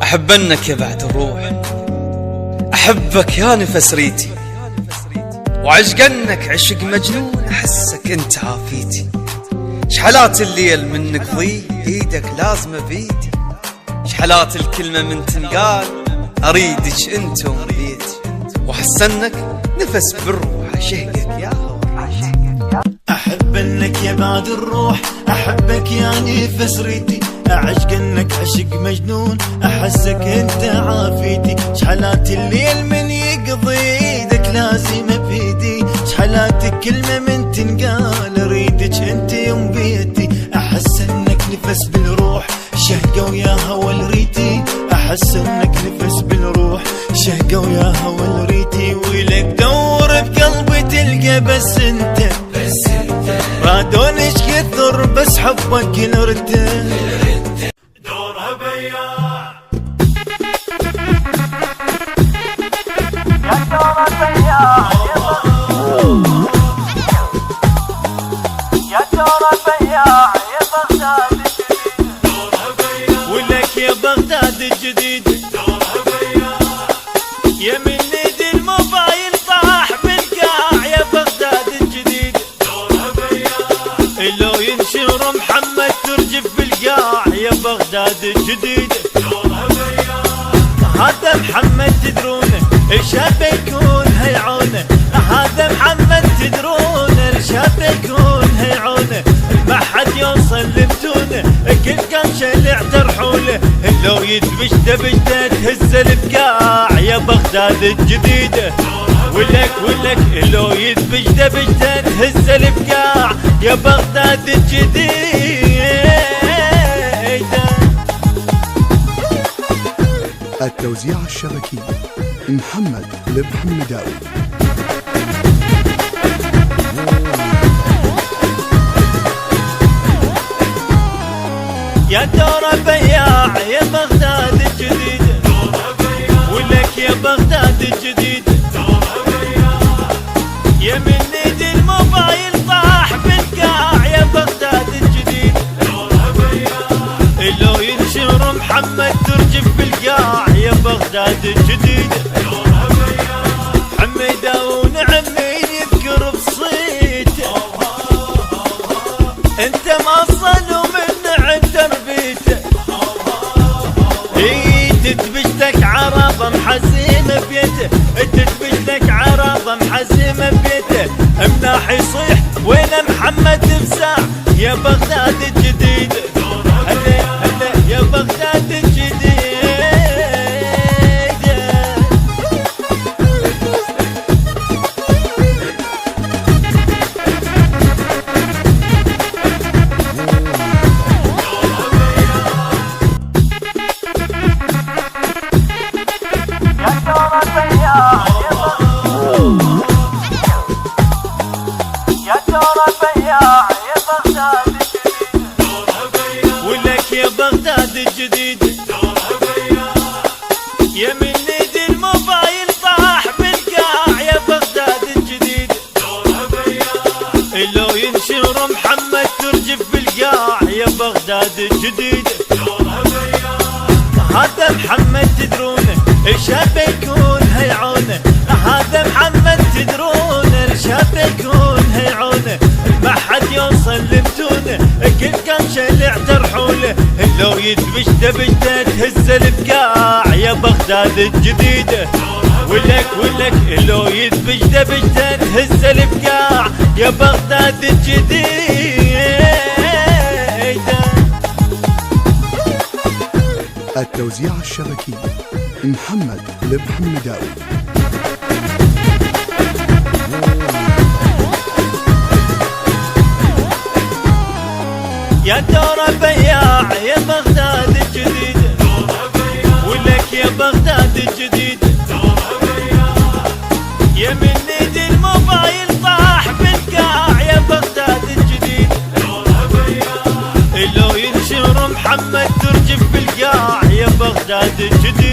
أحبنك يا بعد الروح، أحبك يا نفس ريتي، وعشقنك عشق مجنون، أحسك أنت عافيتي. شحلات الليل من نقضي إيدك لازمة بيدي، شحلات الكلمة من تنقال أريدك أنت ومريتي، وحسنك نفس بالروح أشهقك يا هوى. أحبنك يا بعد الروح، أحبك يا نفس ريتي، أعشقنك عشق مجنون، أحسك أنت عافيتي. شحلات الليل من يقضي إيدك لازمة بيدي، شحلات كلمة من تنقال أريدك أنت يوم بيتي. أحس أنك نفس بالروح شهقة ويا هوى الريتي، أحس أنك نفس بالروح شهقة ويا هوى الريتي. ولك دور بقلبي تلقى بس أنت رادونش كثر بس حبك نرته دورها بياع يا دور بياع يا دور بياع يا بغداد الجديد، ولك يا بغداد الجديد دورها بياع. يا من نيد الموبايل طاح بالقاع يا بغداد الجديد دورها بياع، لو ينشر محمد ترجف بالقاع يا بغداد الجديد دورها بياع. هذا محمد تدرونه شاب يكون هيعونه، هذا محمد تدرونه شاب يكون هيعونه، ما حد يوصل لبتونه كل قمشه اللي اعترحوله، لو يدبش دبشته تهز البقاع يا بغداد الجديد. ولك لو يدبش دبشته تهز البقاع يا بغداد الجديد. التوزيع الشبكي محمد الحمداوي. يا دور بياع يا بغداد الجديد ولك يا بغداد الجديد يا من نيد الموبايل طاح بالقاع يا بغداد الجديد، لو ينشر محمد ترجف بالقاع يا بغداد الجديد. حميده ونعمين يذكر بصيته انت موصل ومن عند ربيته، تدبشتك عرضه محزمه بيته، تدبشتك عرضه محزمه بيته، مناح يصيح وين محمد بساع يا بغداد الجديد. هلا هلا يا بغداد الجديد. ولك يا بغداد الجديد يا من نيد الموبايل طاح بالقاع يا بغداد الجديد، لو ينشر محمد ترجف بالقاع يا بغداد الجديد. هذا محمد تدرونه شاب يكون هيعونه، هذا محمد تدرونه شاب يكون هيعونه، ما حد يوصل لبتونه كل قمشه اللي اعترحوله، لو يدبش دبشته تهز البقاع يا بغداد الجديد. ولك لو يدبش دبشته تهز البقاع يا بغداد الجديد. التوزيع الشبكي محمد الحمداوي. يا دور بياع يا بغداد الجديد ولك يا بغداد الجديد يا من نيد الموبايل طاح بالقاع يا بغداد الجديد، لو ينشر محمد ترجف بالقاع يا بغداد الجديد.